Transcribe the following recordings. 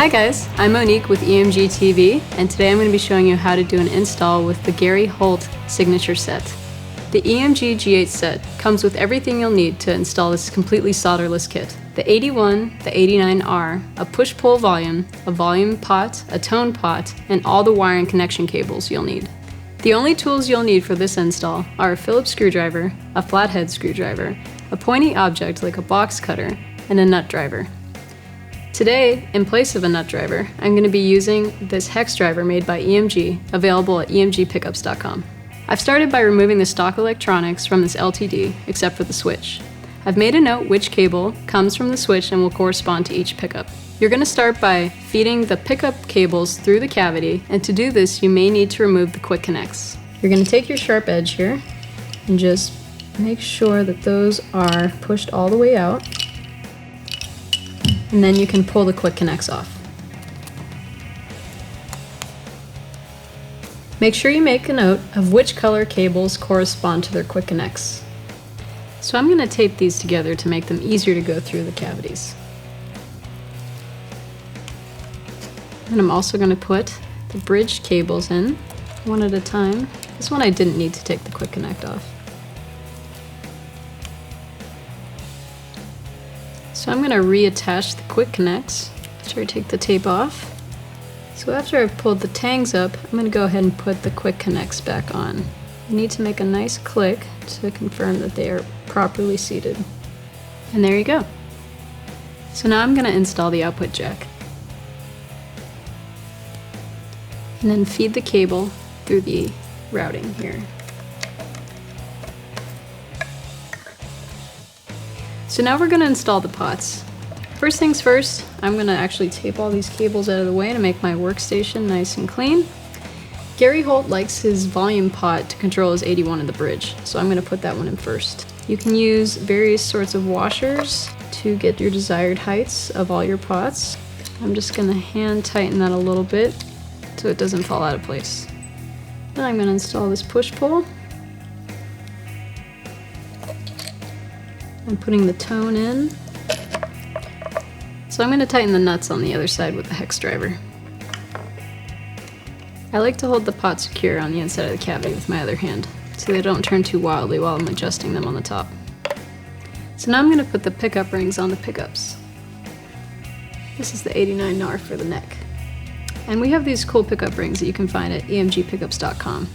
Hi guys, I'm Monique with EMG TV, and today I'm going to be showing you how to do an install with the Gary Holt signature set. The EMG GH Set comes with everything you'll need to install this completely solderless kit. The 81, the 89R, a push-pull volume, a volume pot, a tone pot, and all the wire and connection cables you'll need. The only tools you'll need for this install are a Phillips screwdriver, a flathead screwdriver, a pointy object like a box cutter, and a nut driver. Today, in place of a nut driver, I'm going to be using this hex driver made by EMG, available at emgpickups.com. I've started by removing the stock electronics from this LTD, except for the switch. I've made a note which cable comes from the switch and will correspond to each pickup. You're going to start by feeding the pickup cables through the cavity, and to do this you may need to remove the QuickConnects. You're going to take your sharp edge here and just make sure that those are pushed all the way out. And then you can pull the QuickConnects off. Make sure you make a note of which color cables correspond to their QuickConnects. So I'm going to tape these together to make them easier to go through the cavities. And I'm also going to put the bridge cables in one at a time. This one I didn't need to take the QuickConnect off. So I'm going to reattach the QuickConnects after I take the tape off. So after I've pulled the tangs up, I'm going to go ahead and put the QuickConnects back on. You need to make a nice click to confirm that they are properly seated. And there you go. So now I'm going to install the output jack. And then feed the cable through the routing here. So now we're going to install the pots. First things first, I'm going to actually tape all these cables out of the way to make my workstation nice and clean. Gary Holt likes his volume pot to control his 81 in the bridge, so I'm going to put that one in first. You can use various sorts of washers to get your desired heights of all your pots. I'm just going to hand tighten that a little bit so it doesn't fall out of place. Then I'm going to install this push-pull. I'm putting the tone in. So I'm going to tighten the nuts on the other side with the hex driver. I like to hold the pot secure on the inside of the cavity with my other hand, so they don't turn too wildly while I'm adjusting them on the top. So now I'm going to put the pickup rings on the pickups. This is the 89R for the neck. And we have these cool pickup rings that you can find at emgpickups.com.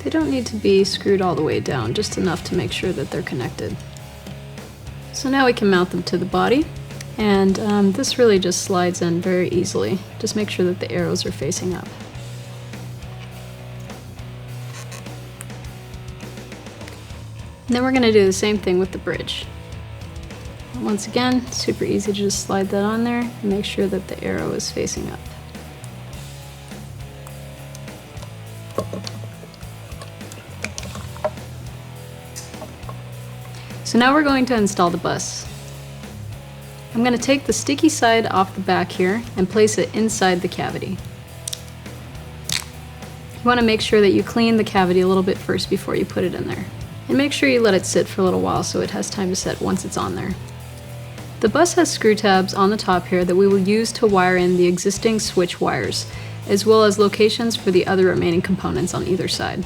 They don't need to be screwed all the way down, just enough to make sure that they're connected. So now we can mount them to the body, and this really just slides in very easily. Just make sure that the arrows are facing up. And then we're going to do the same thing with the bridge. Once again, super easy to just slide that on there and make sure that the arrow is facing up. So now we're going to install the bus. I'm going to take the sticky side off the back here and place it inside the cavity. You want to make sure that you clean the cavity a little bit first before you put it in there. And make sure you let it sit for a little while so it has time to set once it's on there. The bus has screw tabs on the top here that we will use to wire in the existing switch wires, as well as locations for the other remaining components on either side.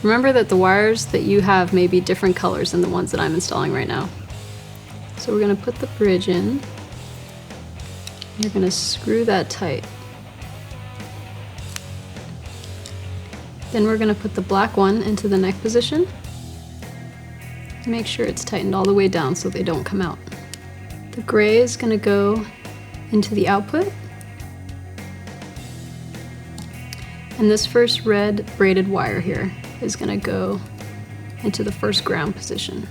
Remember that the wires that you have may be different colors than the ones that I'm installing right now. So we're going to put the bridge in. You're going to screw that tight. Then we're going to put the black one into the neck position. Make sure it's tightened all the way down so they don't come out. The gray is going to go into the output. And this first red braided wire here is going to go into the first ground position.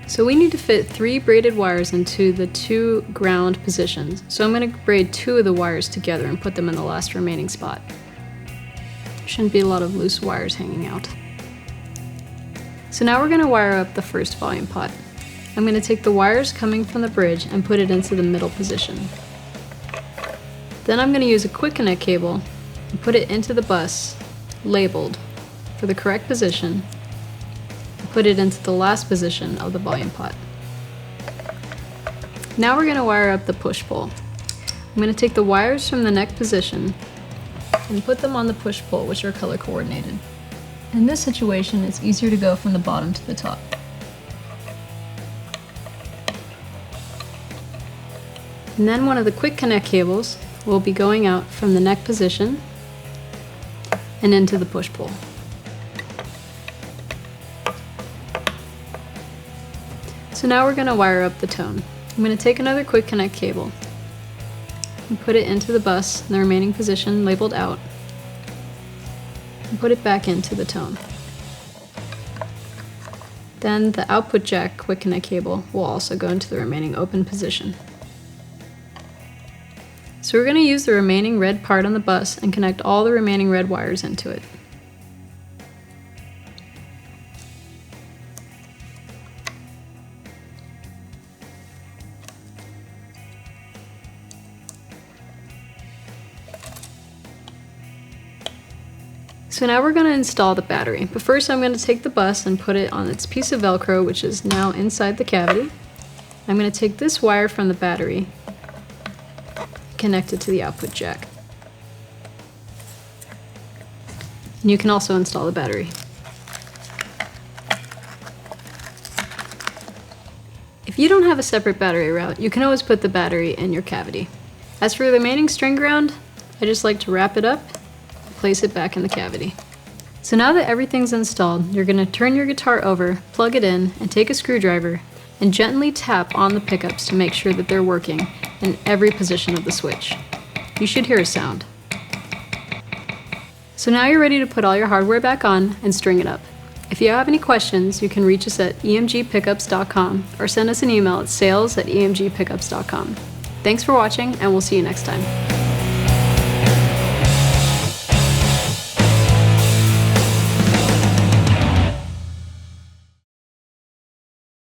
So we need to fit 3 braided wires into the 2 ground positions. So I'm going to braid 2 of the wires together and put them in the last remaining spot. There shouldn't be a lot of loose wires hanging out. So now we're going to wire up the first volume pot. I'm going to take the wires coming from the bridge and put it into the middle position. Then I'm going to use a QuickConnect cable and put it into the bus, labeled for the correct position, and put it into the last position of the volume pot. Now we're going to wire up the push-pull. I'm going to take the wires from the neck position and put them on the push-pull, which are color coordinated. In this situation, it's easier to go from the bottom to the top. And then one of the QuickConnect cables will be going out from the neck position and into the push-pull. So now we're going to wire up the tone. I'm going to take another QuickConnect cable and put it into the bus in the remaining position labeled out, and put it back into the tone. Then the output jack QuickConnect cable will also go into the remaining open position. So we're going to use the remaining red part on the bus and connect all the remaining red wires into it. So now we're going to install the battery, but first I'm going to take the bus and put it on its piece of Velcro, which is now inside the cavity. I'm going to take this wire from the battery, connect it to the output jack. And you can also install the battery. If you don't have a separate battery route, you can always put the battery in your cavity. As for the remaining string ground, I just like to wrap it up, place it back in the cavity. So now that everything's installed, you're going to turn your guitar over, plug it in, and take a screwdriver and gently tap on the pickups to make sure that they're working in every position of the switch. You should hear a sound. So now you're ready to put all your hardware back on and string it up. If you have any questions, you can reach us at emgpickups.com or send us an email at sales@emgpickups.com. Thanks for watching, and we'll see you next time.